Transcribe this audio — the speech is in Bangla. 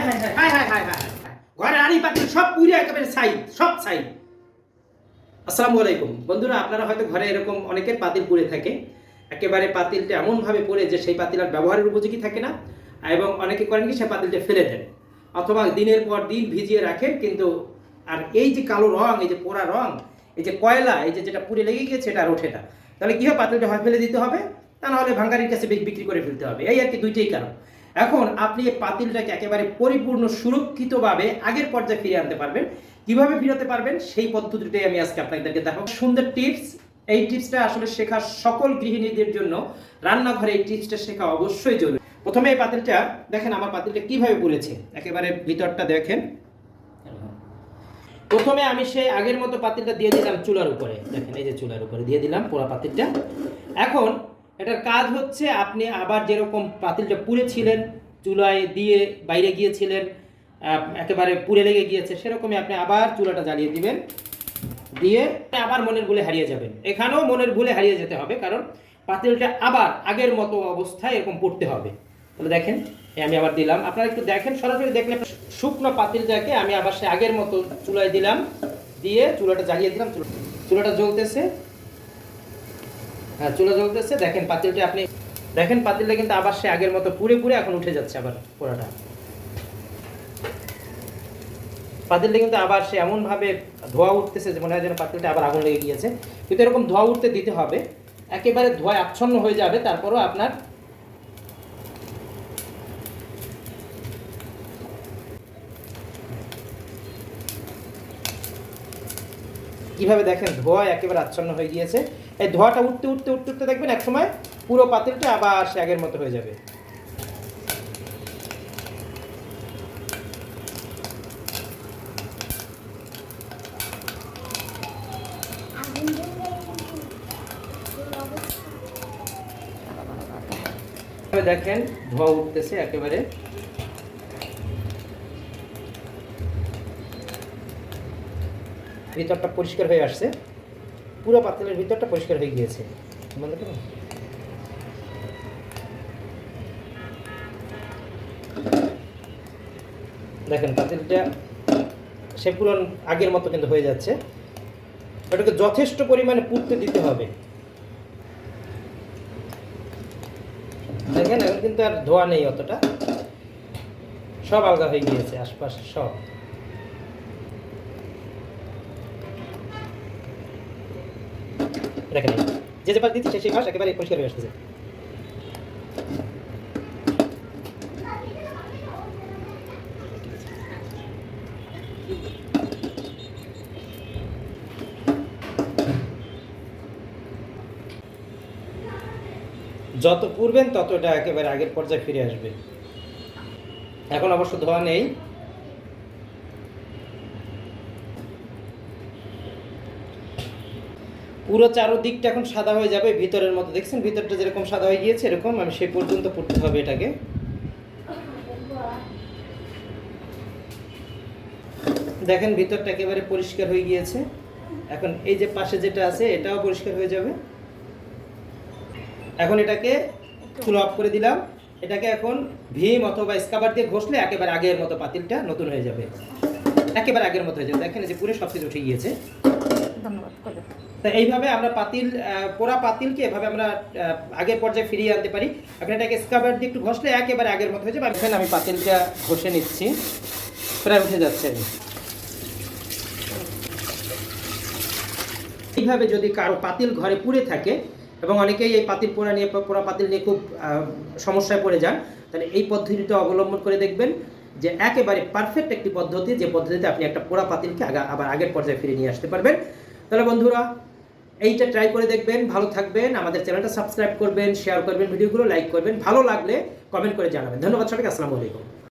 হায় হায় হায় হায় ঘরের আড়ি পাতিল সব পুড়ে একেবারে ছাই, সব ছাই। আসসালামু আলাইকুম বন্ধুরা, আপনারা হয়তো ঘরে এরকম অনেকের পাতিল পুড়ে থাকে, একেবারে পাতিলটা এমনভাবে পড়ে যে সেই পাতিল আর ব্যবহারের উপযোগী থাকে না, এবং অনেকে করেন কি সেই পাতিলটা ফেলে দেন, অথবা দিনের পর দিন ভিজিয়ে রাখেন, কিন্তু আর এই যে কালো রং, এই যে পোড়া রং, এই যে কয়লা, এই যে যেটা পুড়ে লেগে গিয়েছে এটা আর ওঠে না। তাহলে কী হয়, পাতিলটা হয় ফেলে দিতে হবে, তা নাহলে ভাঙ্গারির কাছে বিক্রি করে ফেলতে হবে। এই আর কি, দুইটাই কারণ। এখন আপনি এই পাতিলটাকে একেবারে পরিপূর্ণ সুরক্ষিতভাবে আগের পর্যায়ে ফিরিয়ে আনতে পারবেন। কিভাবে ফিরাতে পারবেন সেই পদ্ধতিটাই আমি আজকে আপনাদেরকে দেখাবো। সুন্দর টিপস, এই টিপসটা আসলে শেখা সকল গৃহিণীদের জন্য রান্নাঘরে এই টিপসটা শেখা অবশ্যই জরুরি। প্রথমে এই পাতিলটা দেখেন, আমার পাতিলটা কিভাবে পুড়েছে, একেবারে ভিতরটা দেখেন। প্রথমে আমি সেই আগের মতো পাতিলটা দিয়ে দিলাম চুলার উপরে, দেখেন এই যে চুলার উপরে দিয়ে দিলাম পোড়া পাতিলটা। এখন এটার কাজ হচ্ছে, আপনি আবার যেরকম পাতিলটা পুড়েছিলেন, চুলায় দিয়ে বাইরে গিয়েছিলেন, একেবারে পুড়ে লেগে গিয়েছে, সেরকমই আপনি আবার চুলাটা জ্বালিয়ে দিবেন, দিয়ে আবার মনের ভুলে হারিয়ে যাবেন। এখানেও মনের ভুলে হারিয়ে যেতে হবে, কারণ পাতিলটা আবার আগের মতো অবস্থায় এরকম পড়তে হবে। তাহলে দেখেন আমি আবার দিলাম, আপনারা একটু দেখেন, সরাসরি দেখলে শুকনো পাতিলটাকে আমি আবার সে আগের মতো চুলায় দিলাম, দিয়ে চুলাটা জ্বালিয়ে দিলাম। চুলাটা জ্বলতেছে, হ্যাঁ চুলা জ্বলতেছে। দেখেন পাতিলটা, আপনি দেখেন পাতিলটা কিন্তু আবার সে আগের মতো পুড়ে পুড়ে এখন উঠে যাচ্ছে আবার পোড়াটা। পাতিলটা কিন্তু আবার সে এমনভাবে ধোয়া উঠতেছে যে মনে হয় যেন পাতিলটা আবার আগুন লেগে গিয়েছে, কিন্তু এরকম ধোয়া উঠতে দিতে হবে, একেবারে ধোঁয়ায় আচ্ছন্ন হয়ে যাবে। তারপরও আপনার কিভাবে দেখেন ধোঁয়া একেবারে আচ্ছন্ন হয়ে গিয়েছে। এই ধোঁয়াটা উঠতে উঠতে উঠতে উঠতে দেখবেন এক সময় পুরো পাতিলটা আবার সে আগের মতো হয়ে যাবে। দেখেন ধোঁয়া উঠতেছে একেবারে। ভিতরটা পরিষ্কার হয়ে আসছে, পুরো পাতিলের ভিতরটা পরিষ্কার হয়ে গিয়েছে। দেখেন পাতিলটা সে পুরো আগের মতো কিন্তু হয়ে যাচ্ছে। এটাকে যথেষ্ট পরিমাণে পুড়তে দিতে হবে। দেখেন এখন কিন্তু আর ধোয়া নেই, অতটা সব আলগা হয়ে গিয়েছে আশপাশ সব। দেখেন যে যে পাশ দিচ্ছি সেই পাশ একেবারে পরিষ্কার হয়ে আসতেছে। যত পুড়বেন তত এটা একেবারে আগের পর্যায়ে ফিরে আসবে। এখন অবশ্য ধোয়া নেই। পুরো চারদিকটা এখন সাদা হয়ে যাবে ভিতরের মতো। দেখছেন ভিতরটা যেরকম সাদা হয়ে গিয়েছে, এরকম আমি সেই পর্যন্ত পুড়তে হবে এটাকে। দেখেন ভিতরটা একেবারে পরিষ্কার হয়ে গিয়েছে। এখন এই যে পাশে যেটা আছে এটাও পরিষ্কার হয়ে যাবে। এখন এটাকে চুলা অফ করে দিলাম। এটাকে এখন ভীম অথবা স্কাবার দিয়ে ঘষলে একেবারে আগের মতো পাতিলটা নতুন হয়ে যাবে, একেবারে আগের মতো হয়ে যাবে। দেখেন যে পুরো সব কিছু উঠে গিয়েছে। ধন্যবাদ। তা এইভাবে আমরা পোড়া পাতিলকে এভাবে আমরা আগের পর্যায়ে ফিরিয়ে আনতে পারি। এখন এটাকে স্কাবার দিয়ে একটু ঘষলে একেবারে আগের মতো হয়ে যাবে। এখন আমি পাতিলটা ঘষে নিচ্ছি, প্রায় উঠে যাচ্ছে। এইভাবে যদি কারো পাতিল ঘরে পুড়ে থাকে, এবং অনেকেই এই পাতিল পোড়া পাতিল নিয়ে খুব সমস্যায় পড়ে যান, তাহলে এই পদ্ধতিটা অবলম্বন করে দেখবেন যে একেবারে পারফেক্ট একটি পদ্ধতি, যে পদ্ধতিতে আপনি একটা পোড়া পাতিলকে আবার আগের পর্যায়ে ফিরে নিয়ে আসতে পারবেন। তাহলে বন্ধুরা এইটা ট্রাই করে দেখবেন। ভালো থাকবেন, আমাদের চ্যানেলটা সাবস্ক্রাইব করবেন, শেয়ার করবেন, ভিডিওগুলো লাইক করবেন, ভালো লাগলে কমেন্ট করে জানাবেন। ধন্যবাদ সবাইকে, আসসালামু আলাইকুম।